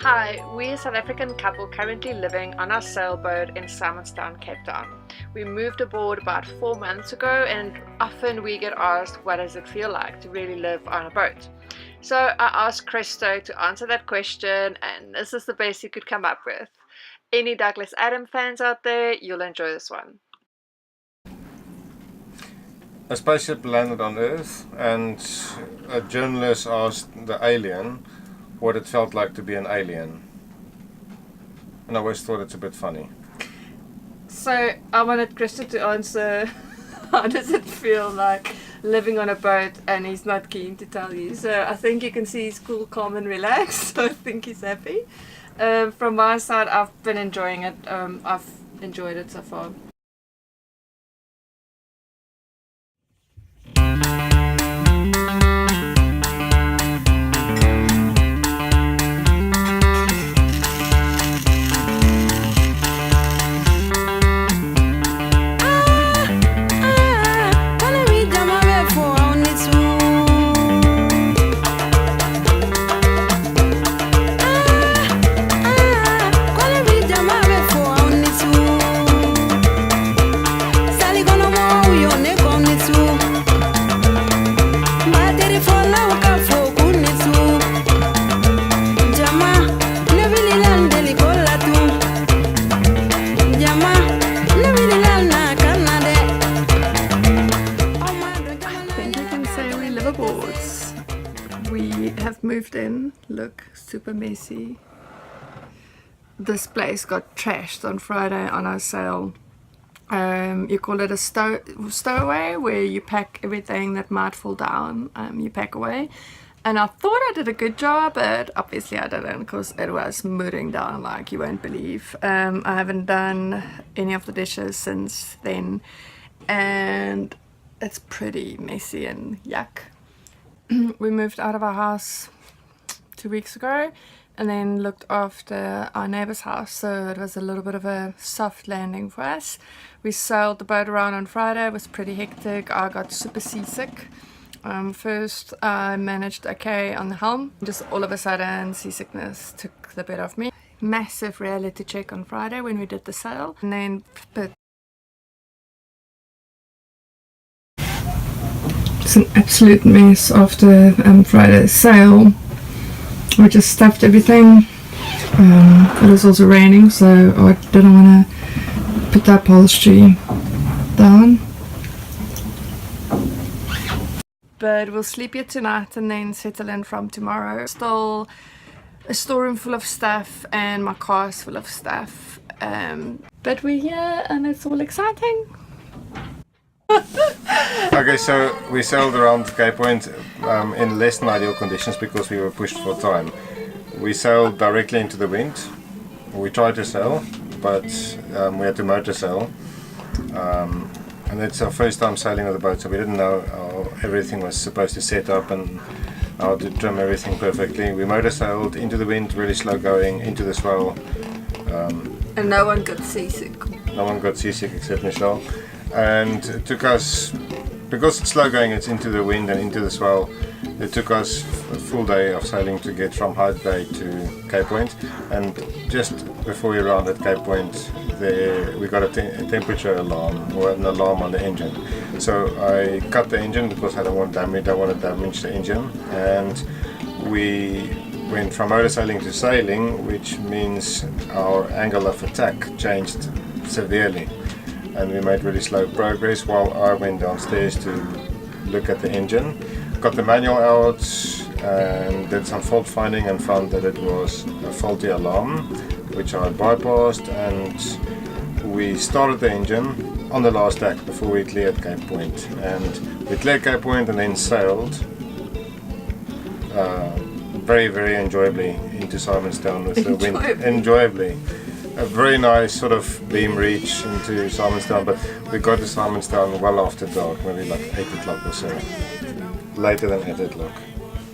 Hi, we're a South African couple currently living on our sailboat in Simonstown, Cape Town. We moved aboard about 4 months ago, and often we get asked what does it feel like to really live on a boat. So I asked Christo to answer that question, and this is the best he could come up with. Any Douglas Adams fans out there, you'll enjoy this one. A spaceship landed on Earth, and a journalist asked the alien what it felt like to be an alien. And I always thought it's a bit funny. So I wanted Christo to answer how does it feel like living on a boat, and he's not keen to tell you. So I think you can see he's cool, calm and relaxed. So I think he's happy. From my side, I've been enjoying it. I've enjoyed it so far. We have moved in. Look, super messy. This place got trashed on Friday on our sale. You call it a stowaway, where you pack everything that might fall down. You pack away. And I thought I did a good job, but obviously I didn't, because it was mudding down like you won't believe. I haven't done any of the dishes since then, and it's pretty messy and yuck. We moved out of our house 2 weeks ago and then looked after our neighbor's house, so it was a little bit of a soft landing for us. We sailed the boat around on Friday. It was pretty hectic. I got super seasick. First I managed okay on the helm, just all of a sudden seasickness took the bed off me. Massive reality check on Friday when we did the sail, and then it's an absolute mess after Friday's sail. We just stuffed everything. It was also raining, so I didn't want to put the upholstery down. But we'll sleep here tonight and then settle in from tomorrow. Still a storeroom full of stuff and my car's full of stuff. But we're here and it's all exciting. Okay, so we sailed around Cape Point in less than ideal conditions because we were pushed for time. We sailed directly into the wind. We tried to sail, but we had to motor sail. And it's our first time sailing with a boat, so we didn't know how everything was supposed to set up and how to trim everything perfectly. We motor sailed into the wind, really slow going, into the swell. And no one got seasick. No one got seasick except Michelle. And it took us, because it's slow going, it's into the wind and into the swell, it took us a full day of sailing to get from Hyde Bay to Cape Point. And just before we rounded Cape Point, we got a temperature alarm, or an alarm on the engine. So I cut the engine because I don't want damage, I want to damage the engine. And we went from motor sailing to sailing, which means our angle of attack changed severely. And we made really slow progress while I went downstairs to look at the engine. Got the manual out and did some fault finding and found that it was a faulty alarm, which I bypassed, and we started the engine on the last deck before we cleared Cape Point. And we cleared Cape Point and then sailed very, very enjoyably into Simonstown with the wind. Enjoyably. A very nice sort of beam reach into Simonstown, but we got to Simonstown well after dark, maybe like 8 o'clock or so. Later than 8 o'clock.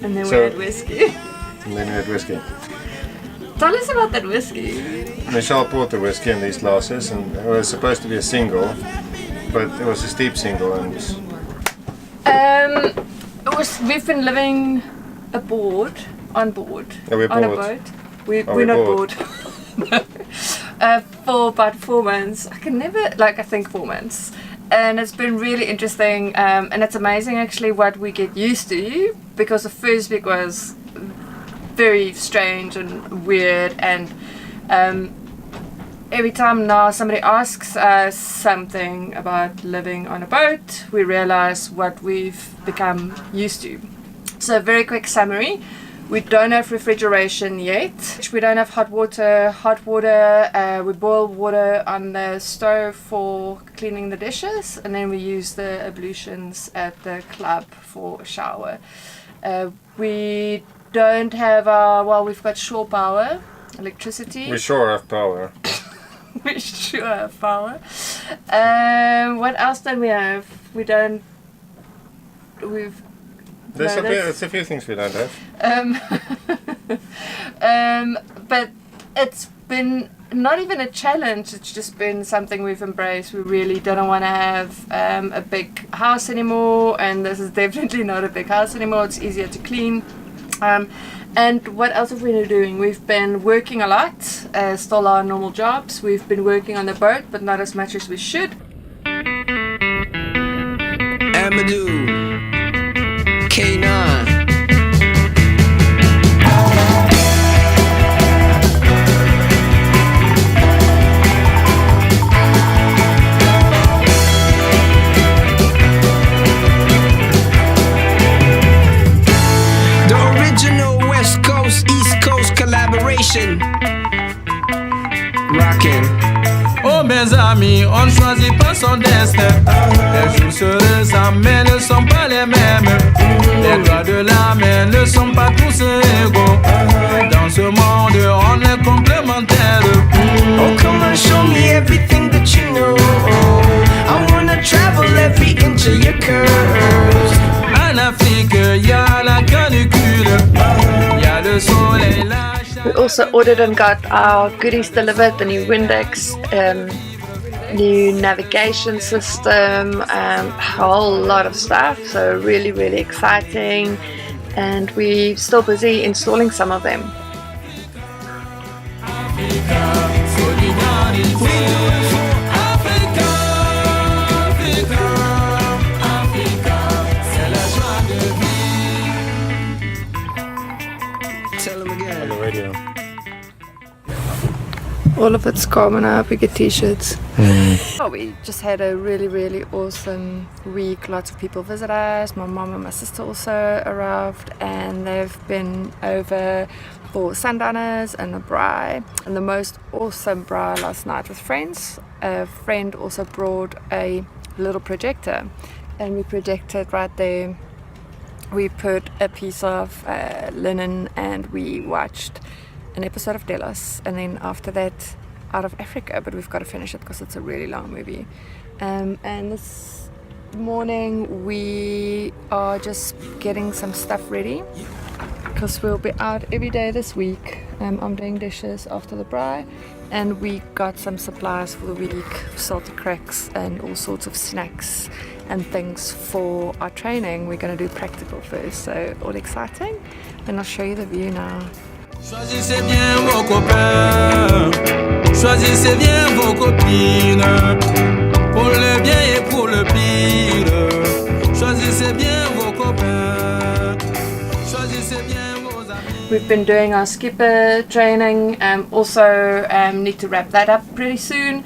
And then we had whiskey. And then we had whiskey. Tell us about that whiskey. Michelle poured the whiskey in these glasses, and it was supposed to be a single, but it was a steep single. And we've been living on board yeah, on a boat we're not bored. bored. For about 4 months. I can never, I think 4 months. And it's been really interesting, and it's amazing actually what we get used to, because the first week was very strange and weird, and every time now somebody asks us something about living on a boat, we realize what we've become used to. So very quick summary. We don't have refrigeration yet. We don't have hot water. We boil water on the stove for cleaning the dishes, and then we use the ablutions at the club for a shower. We don't have we've got shore power, electricity. We sure have power. We sure have power. What else don't we have? There's a few things we don't have. But it's been not even a challenge, it's just been something we've embraced. We really don't want to have a big house anymore, and this is definitely not a big house anymore. It's easier to clean. And what else have we been doing? We've been working a lot, still our normal jobs. We've been working on the boat, but not as much as we should. Amadou, K9. Rockin'. Oh mes amis, on ne choisit pas son destin. Les jours se ressemblent mais ne sont pas les mêmes. Les doigts de la main ne sont pas tous égaux. Dans ce monde, on est complémentaires. Oh come on, show me everything that you know. I wanna travel every inch of your curves. En Afrique, y a la canicule. Y a le soleil, la We also ordered and got our goodies delivered, the new Windex, new navigation system, a whole lot of stuff, so really, really exciting, and we're still busy installing some of them. All of it's common up, we get t-shirts. We just had a really, really awesome week. Lots of people visit us. My mom and my sister also arrived, and they've been over for sundowners and a braai. And the most awesome braai last night with friends. A friend also brought a little projector, and we projected right there. We put a piece of linen and we watched an episode of Delos, and then after that Out of Africa, but we've got to finish it because it's a really long movie. And this morning we are just getting some stuff ready because we'll be out every day this week. I'm doing dishes after the braai, and we got some supplies for the week, salty cracks and all sorts of snacks and things for our training. We're going to do practical first, so all exciting, and I'll show you the view now. Choisissez bien vos copains, choisissez bien vos copines, pour le bien et pour le pire. Choisissez bien vos copains, choisissez bien vos amis. We've been doing our skipper training, also need to wrap that up pretty soon.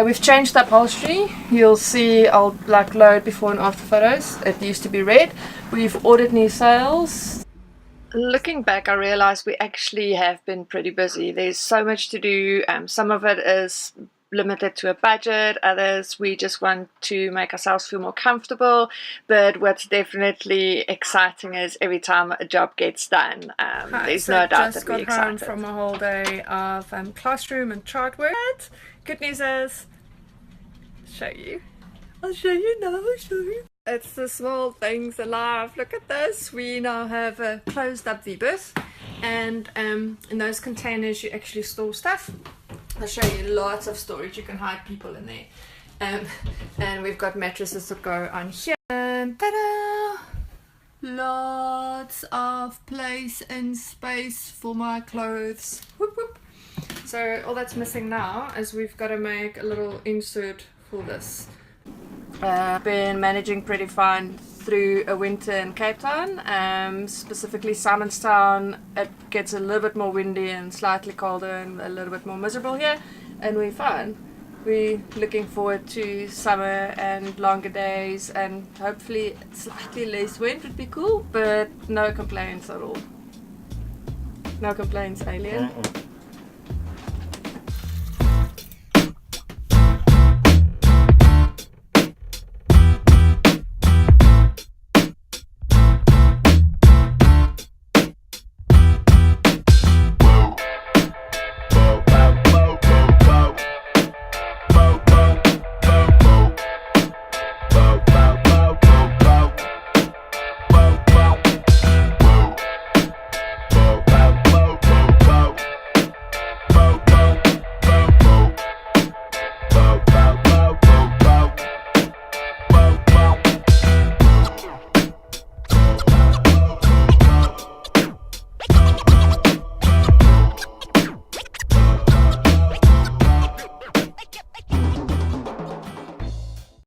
We've changed the upholstery. You'll see I'll load before and after photos. It used to be red. We've ordered new sails. Looking back, I realized we actually have been pretty busy. There's so much to do. Some of it is limited to a budget. Others, we just want to make ourselves feel more comfortable. But what's definitely exciting is every time a job gets done, there's no doubt that we're excited. Just got home from a whole day of classroom and chart work. Good news is, I'll show you. It's the small things in life. Look at this. We now have a closed up V-berth, and in those containers you actually store stuff. I'll show you lots of storage. You can hide people in there. And we've got mattresses that go on here. Ta-da! Lots of place and space for my clothes. Whoop, whoop. So all that's missing now is we've got to make a little insert for this. Been managing pretty fine through a winter in Cape Town, specifically Simonstown. It gets a little bit more windy and slightly colder and a little bit more miserable here, and we're fine. We're looking forward to summer and longer days, and hopefully slightly less wind would be cool, but no complaints at all. No complaints, Alien.